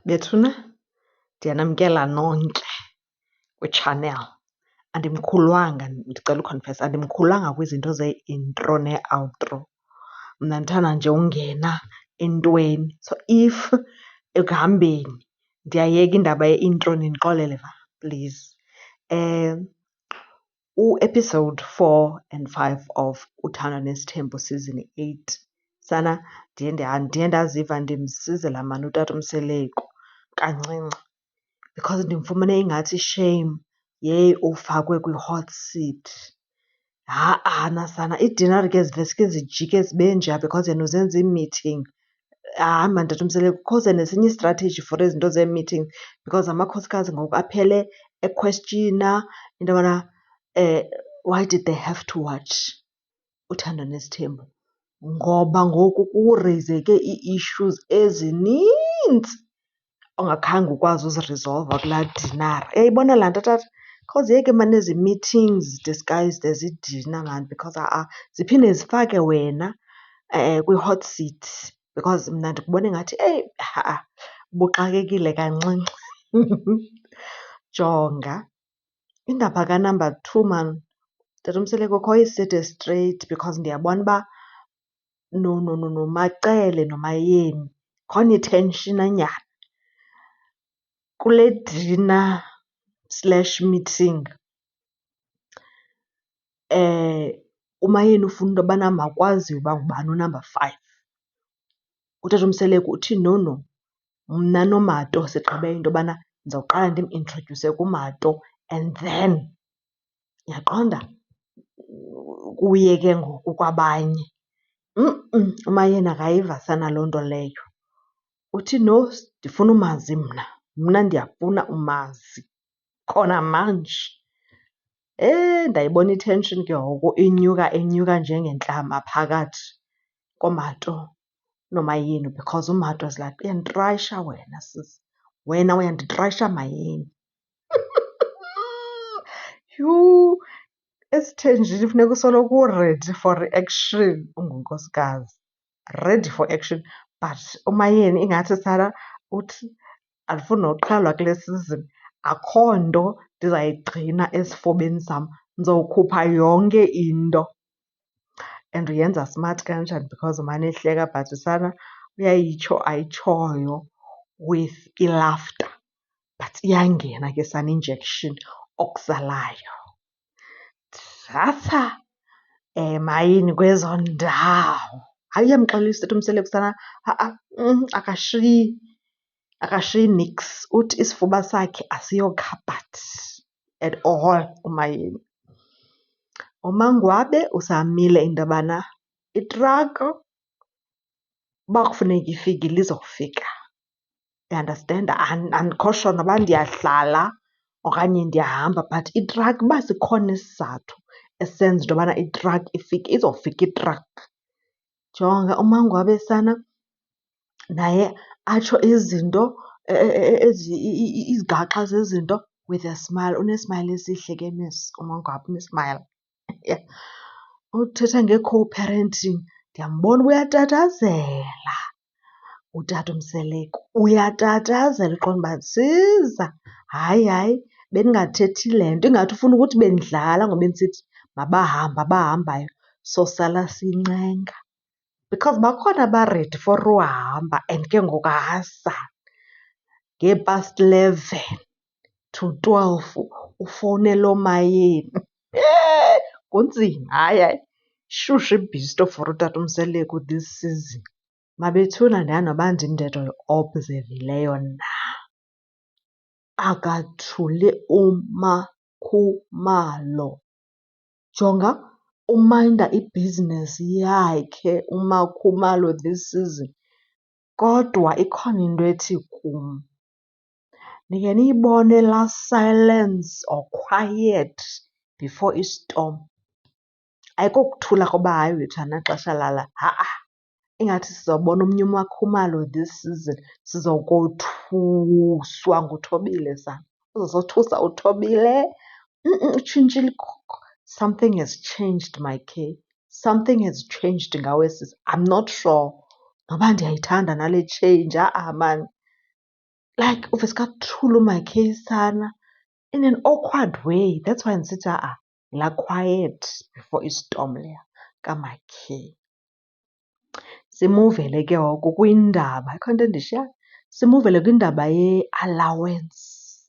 Bethuna, ndiyanamkela nonke kwi-channel. Andimkhulwanga, ndicela ukhonfesa, andimkhulwanga kwizinto ze-intro nee-outro. Mna ndithanda nje ungena entweni. So if ekuhambeni ndiyayeka indaba ye-intro nindixolele please. U-episode 4 and 5 of Uthando Nesithembu season 8 sana ndiye ndaziva ndimsizela mani utata uMseleko kancinci because ndimfumene ingathi shame yeyi ufakwe kwi-hot seat. Ha-ana sana iidinari ke ziveske zijike zibe njeya because yena uzenza ii-meeting. Hayi mani tata uMseleko, khoze nesinye istrategy for ezi zinto zee-meeting because amakhosikazi ngoku aphele equestiona into yobana why did they have to watch Uthando Nesithembu. Ngoba ngoku kureyizeke ii-issues ezinintsi ongakhange ukwazi uzirisolva kulaa dinara. Uyayibona laa nto tata? Khawuziyeke mani ezi meetings disguised as idina mani because ziphinde zifake wena kwi-hot seat because mna ndikubona ingathi ubuxakekile kancinci. Jonga indaba ka-number 2 mani tata uMseleko, khawuyisete straight because ndiyabona uba noMacele noMayeni khawunithenshina nyana kule dinner slash meeting. uMayeni ufuna into yobana makwaziwe uba ngubani u-number 5. Utata uMseleko uthi no, mna noMato sigqibe into yobana ndizawuqala ndimintrodyuse kuMato and then uyaqonda kuye ke ngoku kwabanye. uMayeni akayiva sana loo nto leyo. Uthi no, ndifuna umazi mna ndiyafuna umazi khona manje. Ndayibona i-tension ke ngoku inyuka njengentlama phakathi koMato noMayeni because uMato is like uyanditrayisha wena sisi, wena uyanditrayisha Mayeni. Yhu, esithenjini funeka usoloko u-ready for action ungunkosikazi, ready for action. But uMayeni ingathi sana uthi andifuni noqhalwa kule season, akho nto ndizayigcina esifubeni sam, ndizowukhupha yonke into. And uyenza smart kanjani because umane ehleka but sana uyayitsho ayitshoyo with i-laughter but iyangena ke sana injection okuzalayo. Sasa Mayeni kwezo ndawo. Hayi uyamxolisa utata uMseleko sana akashiyi nix. Uthi isifuba sakhe asiyokhabhathi at all uMayeni. uMangwabe usamile into yobana itraka uba kufuneka ifikile izofika. Uyandastenda? Andikho sure noba ndiyahlala okanye ndiyahamba but itraki uba sikhona isizathu esenza into yobana itraki ifike, izofika itraki. Jonga uMangwabe sana naye atsho izinto izigaxa zezinto with a smile. Unesmile esihle ke miss uMangwabe, unesmile. Uthetha nge-co-parenting ndiyambona uba uyatatazela utata uMseleko, uyatatazela uqonda uba ziza. Hayi bendingathethi le nto, ingathi ufuna ukuthi bendidlala ngoba bendisithi abahambayo sosala sincenga because bakhona abaredi for uhamba and ke ngoku ngee-past 11 to 12 ufowunela ooMayeni. Kunzima, hayi ishushu ibhisto for utata uMseleko this season. Mabethuna andikazi noba ndim ndedwa oyi-obzevileyo na. Akathuli uMakhumalo. Jonga umayinda ibhizinesi yakhe uMakhumalo this season kodwa ikhona into ethi kum. Nikhe niyibone laa silence or quiet before istorm. Ayikokuthula koba hayi wethu andinaxesha lala, ingathi sizawubona omnye uMakhumalo this season, sizokothuswa nguThobile sana. Uzosothusa uThobile. Utshintshile ikhoko. Something has changed my K. Something has changed ngawe sisi. I'm not sure noba ndiyayithanda nale change, mani. like uvesikathulo umakheyisana in an awkward way. That's why ndisithi la quiet before istorm leya kaMackay. Simuvele ke ngoku kwindaba, ikho into endishiyayo, simuvele kwindaba ye-allowance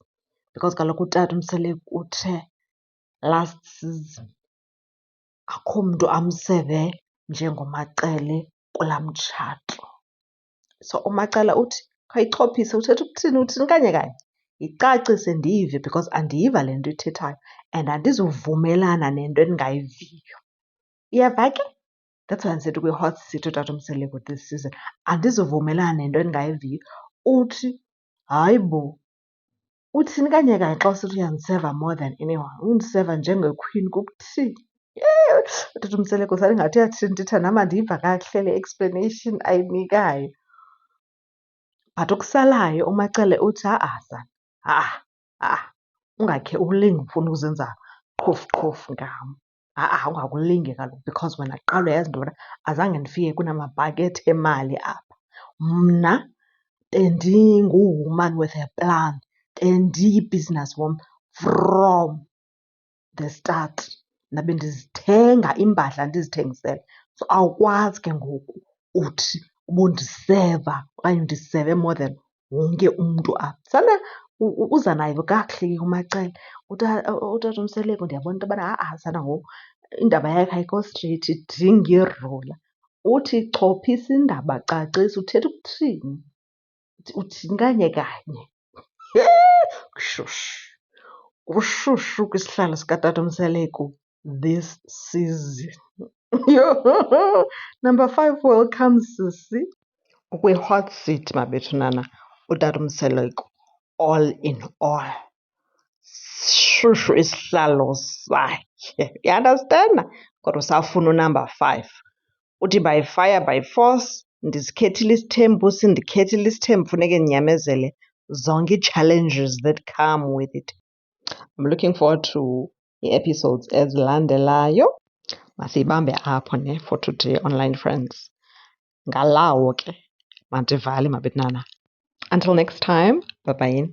because kaloku utata uMseleki uthe last season akho mntu amseve njengomacele kulaa mtshato. So umacala uthi khayichophise, uthetha ukuthini, uthini kanye kanye? Yicacise ndiyive because andiyiva le nto ithethayo and andizuvumelana nento endingayiviyo. Iyeva ke? That's why ndisithi kwi-hot seat utata uMseleki this season. Andizuvumelana nento endingayiviyo. Uthi, hayi bo, uthini kanye kanye xa usithi uyandiseva more than anyone? Undiseva njengequeen kukuthini? Utata uMseleki usalingathi uyathini, nditha nam andiyiva kakuhle le explanation ayinikayo. But okusalayo umacele uthi sana, ungakhe ulinge ufuna uzenza qhofu ngam. Ungakulingi kaloku because wena kuqala uyayazi into yobana azange ndifike kunamabhakethi emali apha. Mna bendingu-woman with a plan, bendiyi-business woman from the start. Mna bendizithenga iimpahla ndizithengisele. So awukwazi ke ngoku uthi ubundiseva okanye undiseve more than wonke umntu apha. Sana uza nayo kakuhle ke umacele. Utata uMseleki ndiyabona into yobana sana ngoku indaba yakhe ayikho straight, idinga irula. Uthi chophisa indaba, cacisa, uthetha ukuthini? Uthini kanye kanye? Kushushu. Kushushu kwisihlalo sikatata uMseleki this season. Number 5, welcome sisi. Kwi-hot seat mabethunana utata uMseleki all in all. Shushu isihlalo sakhe. You understand? Kodwa usafuna unumber 5. Uthi by fire by force ndizikhethile isithembu, sindikhethile isithembu, funeke ndinyamezele zonke ii-challenges that come with it. I'm looking forward to ii-episodes ezilandelayo. Masiyibambe apho ne for today, online friends. Ngalawo ke mandivale mabetnana. Until next time, bye-bye.